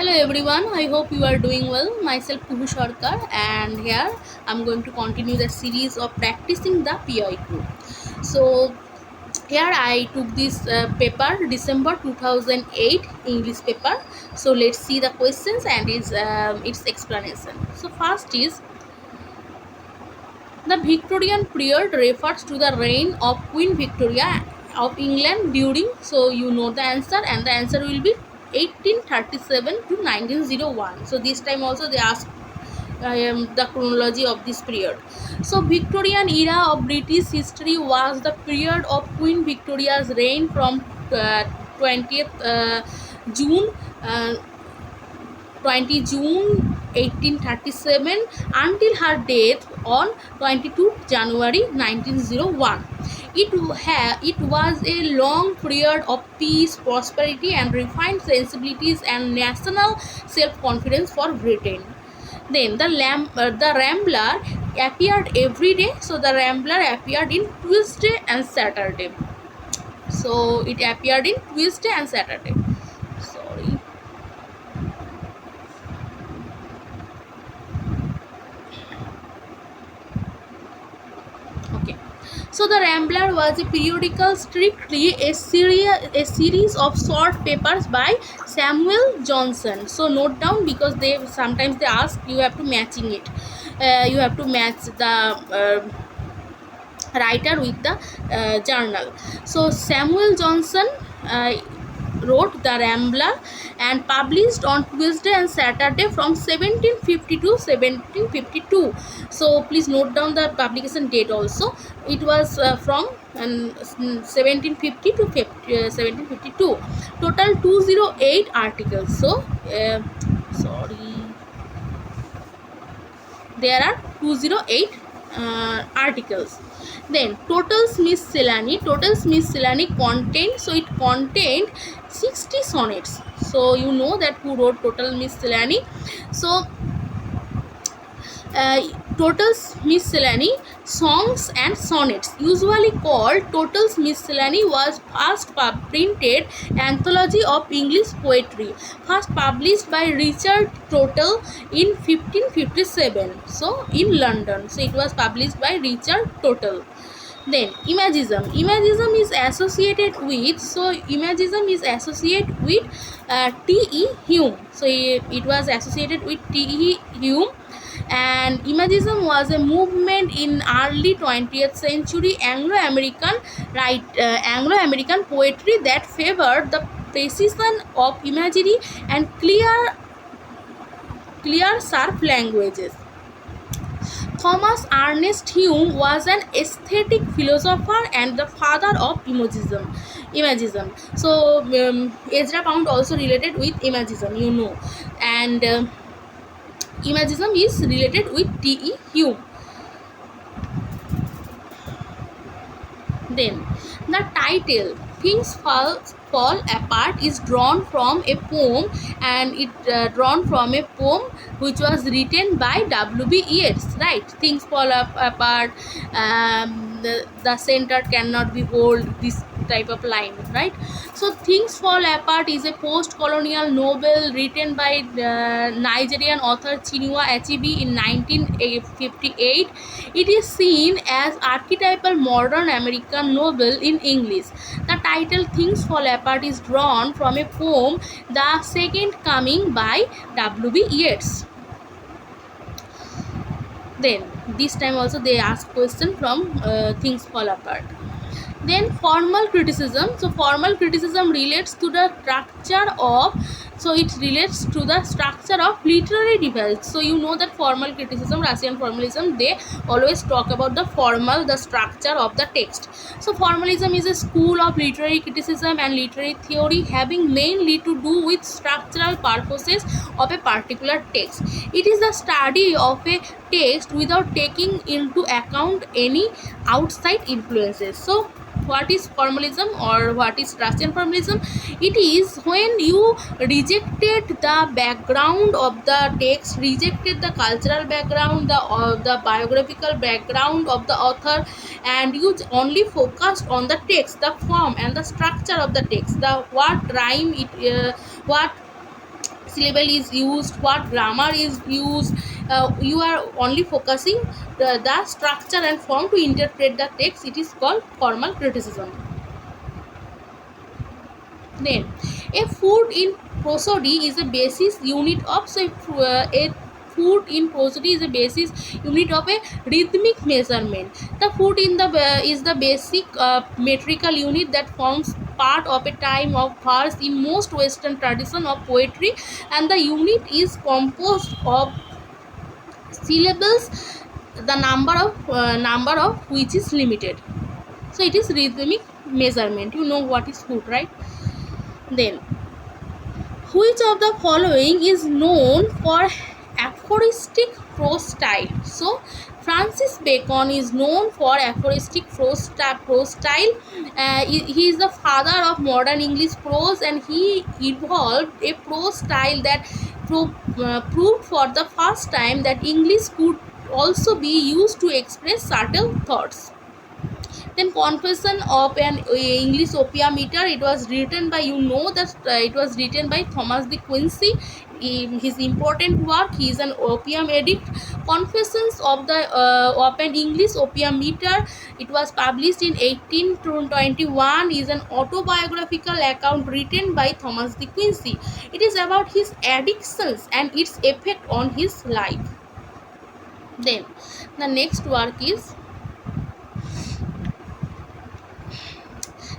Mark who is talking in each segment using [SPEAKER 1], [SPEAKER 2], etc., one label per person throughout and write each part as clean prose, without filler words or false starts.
[SPEAKER 1] Hello everyone, I hope you are doing well. Myself Pyq Sarkar, and here I'm going to continue the series of practicing the PIQ. So here I took this paper December 2008 English paper. So let's see the questions and its explanation. So first is the Victorian period refers to the reign of Queen Victoria of England during, so you know the answer, and the answer will be 1837 to 1901. So this time also they ask the chronology of this period. So Victorian era of British history was the period of Queen Victoria's reign from 20th June uh, 20 June 1837 until her death on 22 January 1901. It was a long period of peace, prosperity, and refined sensibilities and national self-confidence for Britain. Then the Rambler appeared every day. So the Rambler appeared in Tuesday and Saturday. So it appeared in Tuesday and Saturday. Sorry. Okay. So the Rambler was a periodical, strictly a series of short papers by Samuel Johnson. So note down, because they sometimes they ask, you have to matching it. You have to match the writer with the journal. So Samuel Johnson wrote the Rambler and published on Tuesday and Saturday from 1750 to 1752. So please note down the publication date also. It was from 1750 to 1752. Total 208 articles. So sorry, there are 208 articles. Then total miscellany contained, so it contained 60 sonnets. So you know that who wrote total miscellany. So total miscellany, songs and sonnets, usually called total miscellany, was first printed anthology of English poetry, first published by Richard Total in 1557. So in London. So it was published by Richard Total. Then imagism is associated with, so imagism is associated with T.E. Hume. So it was associated with T.E. Hume. And imagism was a movement in early 20th century Anglo-American poetry that favored the precision of imagery and clear sharp languages. Thomas Ernest Hume was an aesthetic philosopher and the father of Imagism. So Ezra Pound also related with imagism, you know, and imagism is related with T.E. Hume. Then the title "Things Fall Apart" is drawn from a poem, and drawn from a poem which was written by W.B. Yeats. Right? Things fall apart. The center cannot be hold. This type of line, right? So "Things Fall Apart" is a post-colonial novel written by Nigerian author Chinua Achebe in 1958. It is seen as archetypal modern American novel in English. The title "Things Fall Apart" is drawn from a poem, "The Second Coming" by W.B. Yeats. Then this time also they ask question from "Things Fall Apart." Then formal criticism. So formal criticism relates to the structure of, so it relates to the structure of literary device. So you know that formal criticism, Russian formalism, they always talk about the structure of the text. So formalism is a school of literary criticism and literary theory having mainly to do with structural purposes of a particular text. It is the study of a text without taking into account any outside influences. So what is formalism, or what is Russian formalism? It is when you rejected the background of the text, rejected the cultural background, the biographical background of the author, and you only focused on the text, the form and the structure of the text, the what rhyme it what syllable is used, what grammar is used. You are only focusing the structure and form to interpret the text. It is called formal criticism. Then a foot in prosody is a basis unit of, so a foot in prosody is a basis unit of a rhythmic measurement. The foot in the is the basic metrical unit that forms part of a time of verse in most Western tradition of poetry, and the unit is composed of syllables, the number of which is limited. So it is rhythmic measurement. You know what is foot, right? Then, which of the following is known for aphoristic prose style? So, Francis Bacon is known for aphoristic prose style. He is the father of modern English prose, and he evolved a prose style that proved for the first time that English could also be used to express subtle thoughts. Then Confession of an English Opium Eater, it was written by, you know that it was written by Thomas de Quincey. His important work, he is an opium addict. Confessions of an English Opium Eater, it was published in 1821, is an autobiographical account written by Thomas de Quincey. It is about his addictions and its effect on his life. Then the next work is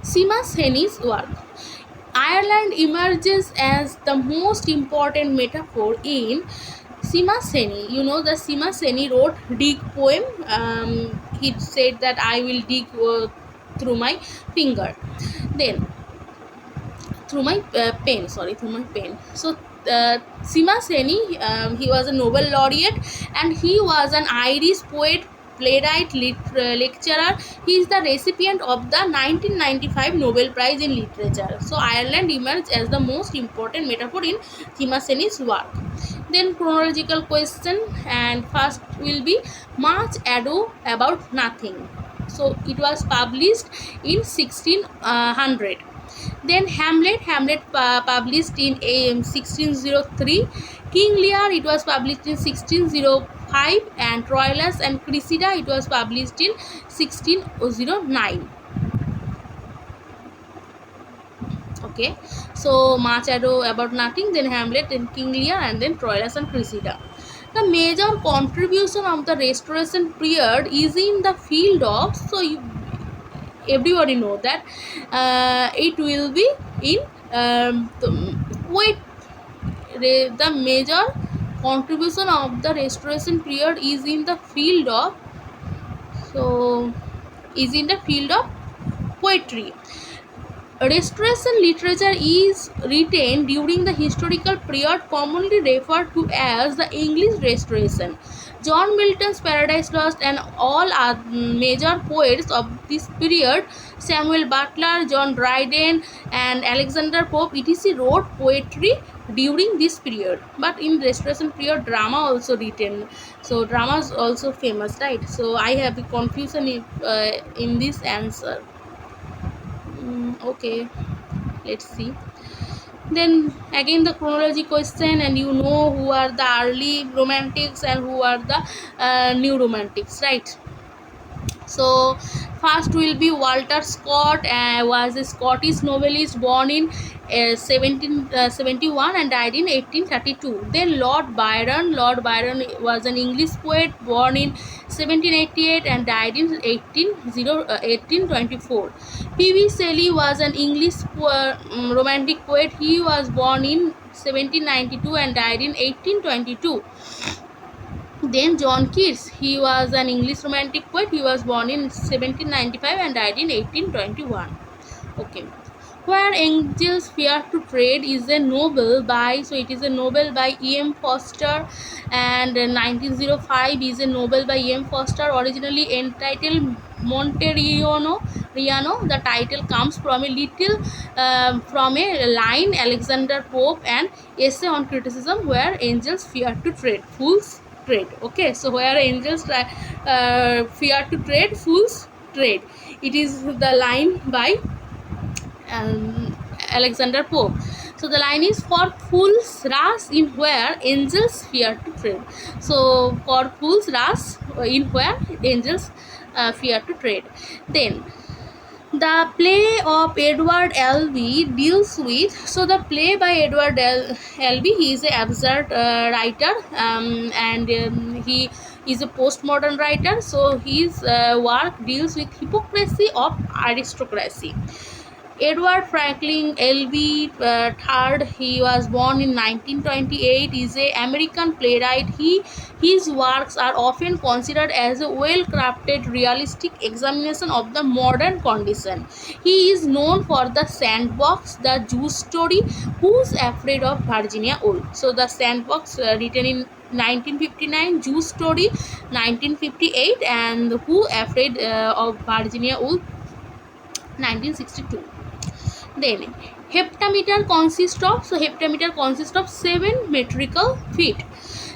[SPEAKER 1] Seamus Heaney's work. Ireland emerges as the most important metaphor in Seamus Heaney. You know that Seamus Heaney wrote dig poem. He said that I will dig through my finger. Then through my pen. So Seamus Heaney, he was a Nobel laureate, and he was an Irish poet, playwright, lecturer. He is the recipient of the 1995 Nobel Prize in Literature. So Ireland emerged as the most important metaphor in Seamus Heaney's work. Then chronological question, and first will be Much Ado About Nothing. So it was published in 1600. Then Hamlet published in 1603. King Lear, it was published in 1605, and Troilus and Cressida, it was published in 1609. Okay, so Much Ado About Nothing, then Hamlet, then King Lear, and then Troilus and Cressida. The major contribution of the Restoration period is in the field of, so everybody know that it will be in the major contribution of the Restoration period is in the field of, poetry. Restoration literature is written during the historical period commonly referred to as the English Restoration. John Milton's Paradise Lost and all major poets of this period, Samuel Butler, John Dryden, and Alexander Pope, etc., wrote poetry during this period. But in Restoration period, drama also written. So drama is also famous, right? So I have a confusion in this answer. Okay, let's see. Then again the chronology question, and you know who are the early romantics and who are the new romantics, right? So first will be Walter Scott, was a Scottish novelist born in 1771 and died in 1832. Then Lord Byron was an English poet born in 1788 and died in 1824. P.B. Shelley was an English romantic poet. He was born in 1792 and died in 1822. Then John Keats, he was an English romantic poet. He was born in 1795 and died in 1821. Okay. Where Angels Fear to Tread is a novel by, so it is a novel by E.M. Forster, and 1905 is a novel by E.M. Forster, originally entitled Monteriano. The title comes from a line Alexander Pope, and essay on criticism, Where Angels Fear to Tread, Fools Tread. Okay, so where angels fear to tread, fools tread. It is the line by Alexander Pope. So the line is, for fools rush in where angels fear to tread. So for fools rush in where angels fear to tread. Then the play of Edward Albee deals with, so the play by Edward Albee, he is an absurd writer, and he is a postmodern writer. So his work deals with hypocrisy of aristocracy. Edward Franklin Albee III, he was born in 1928, is a American playwright. His works are often considered as a well-crafted, realistic examination of the modern condition. He is known for The Sandbox, The Jew Story, Who's Afraid of Virginia Woolf. So The Sandbox, written in 1959, Jew Story 1958, and Who Afraid of Virginia Woolf 1962. Then heptameter consists of 7 metrical feet.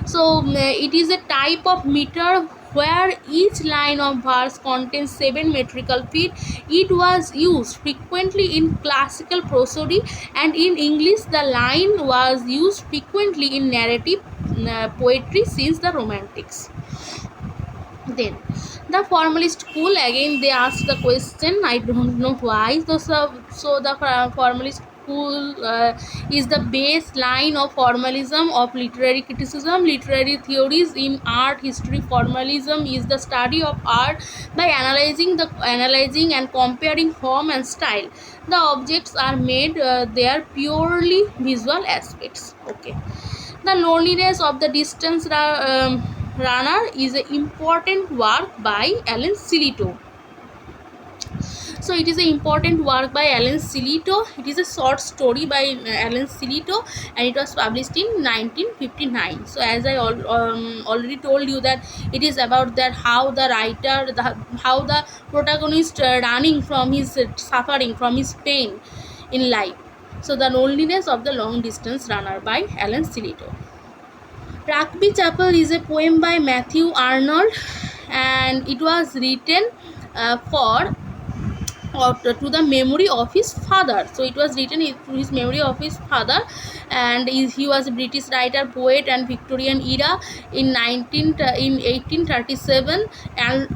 [SPEAKER 1] So it is a type of meter where each line of verse contains 7 metrical feet. It was used frequently in classical prosody, and in English the line was used frequently in narrative poetry since the Romantics. Then the formalist school, again they asked the question, I don't know why. So the formalist school is the baseline of formalism of literary criticism. Literary theories in art history. Formalism is the study of art by analyzing and comparing form and style. The objects are made, they are purely visual aspects. Okay. The Loneliness of the Distance Runner is an important work by Alan Silito. So it is an important work by Alan Silito. It is a short story by Alan Silito, and it was published in 1959. So as I already told you that it is about that how the writer, how the protagonist running from his suffering, from his pain in life. So the Loneliness of the Long Distance Runner by Alan Silito. Rugby Chapel is a poem by Matthew Arnold, and it was written to the memory of his father. So it was written to his memory of his father, and he was a British writer, poet, and Victorian era. In 1837, and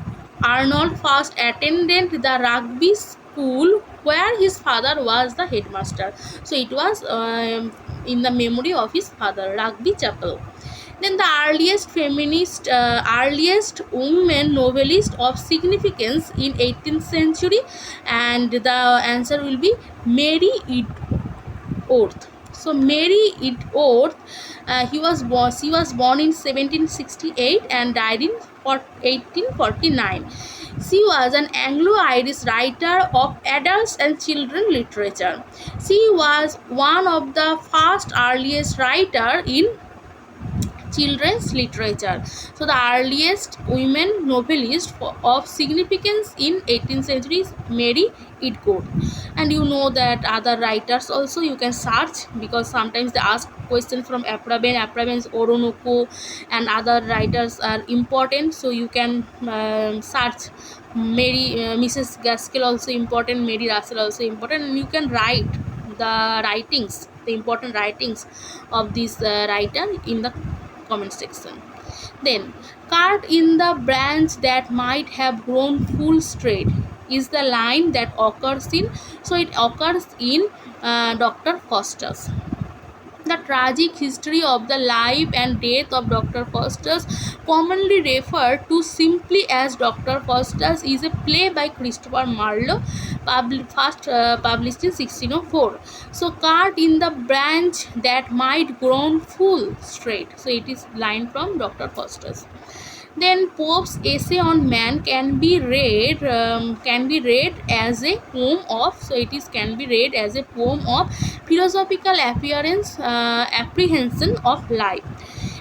[SPEAKER 1] Arnold first attended the rugby school where his father was the headmaster. So it was in the memory of his father, Rugby Chapel. Then the earliest woman novelist of significance in 18th century, and the answer will be Mary Edgeworth. So Mary Edgeworth, she was born in 1768 and died in 1849. She was an Anglo-Irish writer of adults and children literature. She was one of the first earliest writer in children's literature. So the earliest women novelist of significance in 18th century is Mary Edgeworth. And you know that other writers also you can search, because sometimes they ask questions from Apraben's Orinoco, and other writers are important, so you can search. Mrs. Gaskell also important, Mary Russell also important, and you can write the important writings of this writer in the comment section. Then, cut in the branch that might have grown full straight is the line that occurs in, so it occurs in Dr. Faustus. The tragic history of the life and death of Dr. Faustus, commonly referred to simply as Dr. Faustus, is a play by Christopher Marlowe, first published in 1604. So, cut in the branch that might grown full straight. So, it is line from Dr. Faustus. Then Pope's essay on man can be read as a poem of, so it is can be read as a poem of philosophical apprehension of life.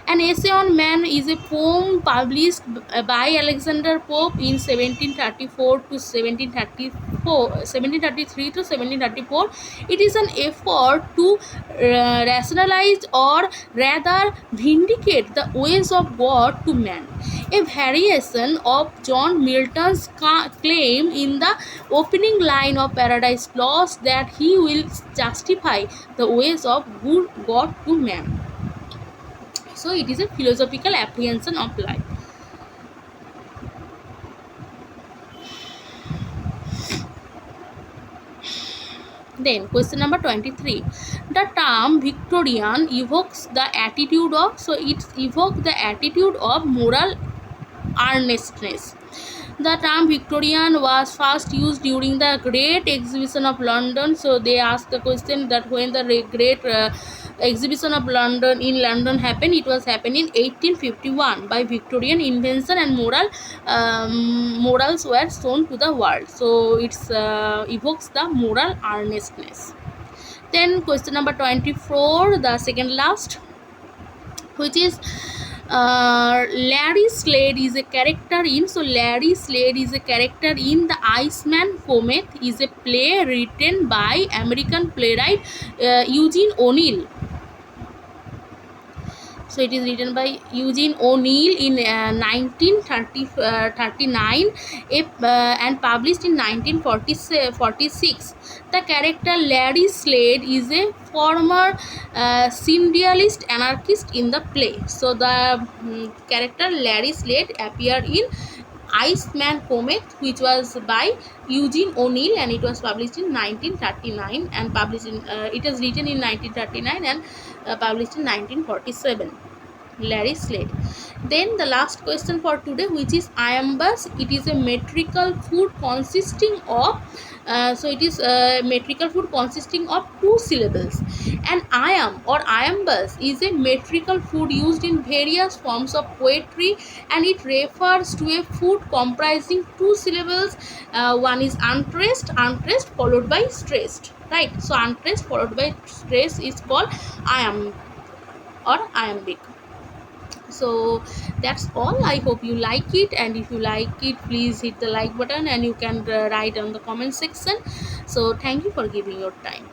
[SPEAKER 1] An essay on man is a poem published by Alexander Pope in 1734 to 1735. 1733 to 1734. It is an effort to rationalize or rather vindicate the ways of God to man, a variation of John Milton's claim in the opening line of Paradise Lost that he will justify the ways of good God to man. So it is a philosophical apprehension of life. Then question number 23. The term Victorian evokes the attitude of, so it evokes the attitude of moral earnestness. The term Victorian was first used during the Great Exhibition of London. So they asked the question that when the Great Exhibition of London in London happened, it was happened in 1851 by Victorian invention, and morals were shown to the world. So it's evokes the moral earnestness. Then question number 24, the second last, which is Larry Slade is a character in. So Larry Slade is a character in The Iceman Comet is a play written by American playwright Eugene O'Neill. So it is written by Eugene O'Neill in 1939 and published in 1946. The character Larry Slade is a former syndicalist anarchist in the play. So the character Larry Slade appeared in Iceman Comet, which was by Eugene O'Neill, and it was published in 1939 and published in it was written in 1939 and published in 1947. Larry Slade. Then the last question for today, which is iambus. It is a metrical food consisting of it is a metrical food consisting of two syllables. An iamb or iambus is a metrical food used in various forms of poetry, and it refers to a food comprising two syllables. One is untraced followed by stressed, right? So untraced followed by stress is called iamb or iambic. So that's all. I hope you like it, and if you like it, please hit the like button, and you can write on the comment section. So thank you for giving your time.